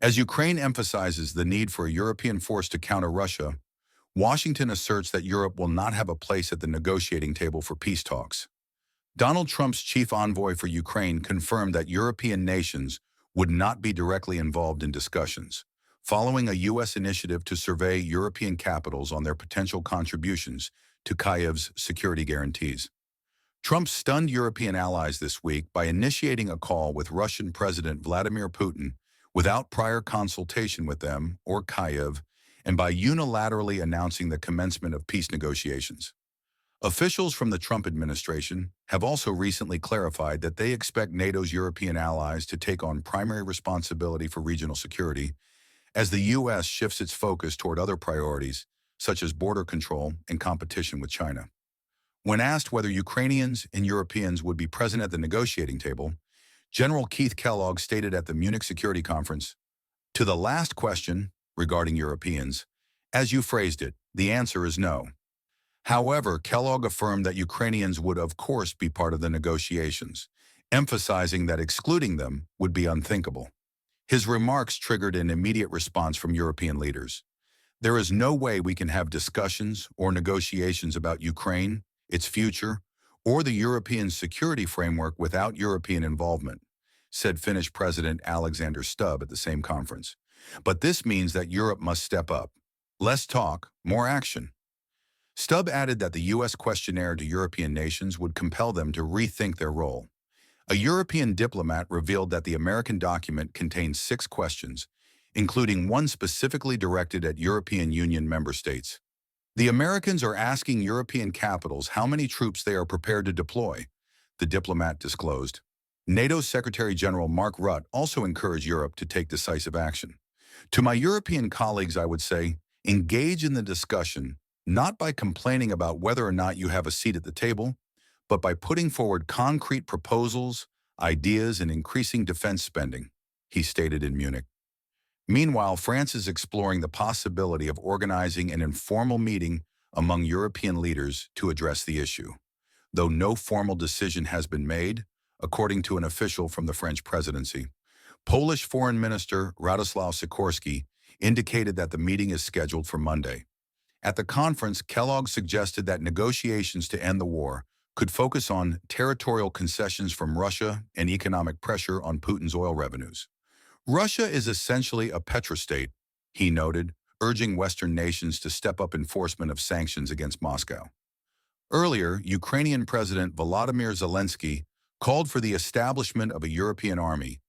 As Ukraine emphasizes the need for a European force to counter Russia, Washington asserts that Europe will not have a place at the negotiating table for peace talks. Donald Trump's chief envoy for Ukraine confirmed that European nations would not be directly involved in discussions, following a U.S. initiative to survey European capitals on their potential contributions to Kyiv's security guarantees. Trump stunned European allies this week by initiating a call with Russian President Vladimir Putin without prior consultation with them or Kyiv, and by unilaterally announcing the commencement of peace negotiations. Officials from the Trump administration have also recently clarified that they expect NATO's European allies to take on primary responsibility for regional security as the U.S. shifts its focus toward other priorities, such as border control and competition with China. When asked whether Ukrainians and Europeans would be present at the negotiating table, General Keith Kellogg stated at the Munich Security Conference, "To the last question regarding Europeans, as you phrased it, the answer is no." However, Kellogg affirmed that Ukrainians would of course be part of the negotiations, emphasizing that excluding them would be unthinkable. His remarks triggered an immediate response from European leaders. There is no way we can have discussions or negotiations about Ukraine, its future, or the European security framework without European involvement, said Finnish President Alexander Stubb at the same conference. But this means that Europe must step up. Less talk, more action. Stubb added that the U.S. questionnaire to European nations would compel them to rethink their role. A European diplomat revealed that the American document contains 6 questions, including one specifically directed at European Union member states. The Americans are asking European capitals how many troops they are prepared to deploy, the diplomat disclosed. NATO Secretary General Mark Rutte also encouraged Europe to take decisive action. To my European colleagues, I would say, engage in the discussion, not by complaining about whether or not you have a seat at the table, but by putting forward concrete proposals, ideas, and increasing defense spending, he stated in Munich. Meanwhile, France is exploring the possibility of organizing an informal meeting among European leaders to address the issue, though no formal decision has been made, according to an official from the French presidency. Polish Foreign Minister Radoslaw Sikorski indicated that the meeting is scheduled for Monday. At the conference, Kellogg suggested that negotiations to end the war could focus on territorial concessions from Russia and economic pressure on Putin's oil revenues. Russia is essentially a petrostate, he noted, urging Western nations to step up enforcement of sanctions against Moscow. Earlier, Ukrainian President Volodymyr Zelensky called for the establishment of a European army,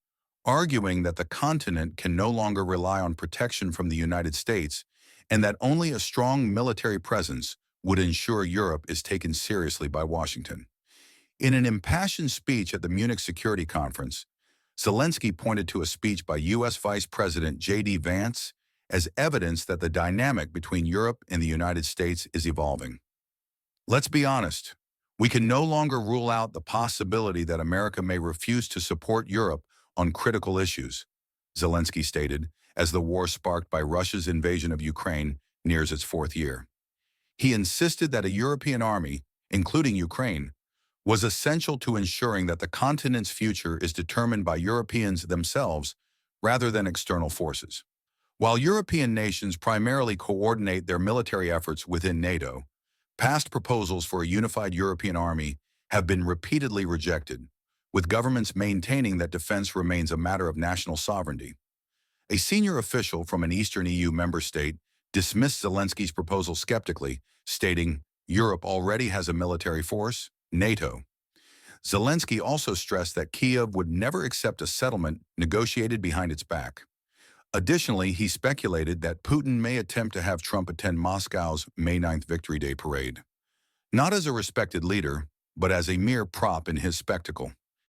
arguing that the continent can no longer rely on protection from the United States and that only a strong military presence would ensure Europe is taken seriously by Washington. In an impassioned speech at the Munich Security Conference, Zelensky pointed to a speech by U.S. Vice President J.D. Vance as evidence that the dynamic between Europe and the United States is evolving. Let's be honest, we can no longer rule out the possibility that America may refuse to support Europe on critical issues, Zelensky stated, as the war sparked by Russia's invasion of Ukraine nears its 4th year. He insisted that a European army, including Ukraine, was essential to ensuring that the continent's future is determined by Europeans themselves rather than external forces. While European nations primarily coordinate their military efforts within NATO, past proposals for a unified European army have been repeatedly rejected, with governments maintaining that defense remains a matter of national sovereignty. A senior official from an Eastern EU member state dismissed Zelensky's proposal skeptically, stating, "Europe already has a military force, NATO." Zelensky also stressed that Kyiv would never accept a settlement negotiated behind its back. Additionally, he speculated that Putin may attempt to have Trump attend Moscow's May 9th Victory Day parade, not as a respected leader, but as a mere prop in his spectacle.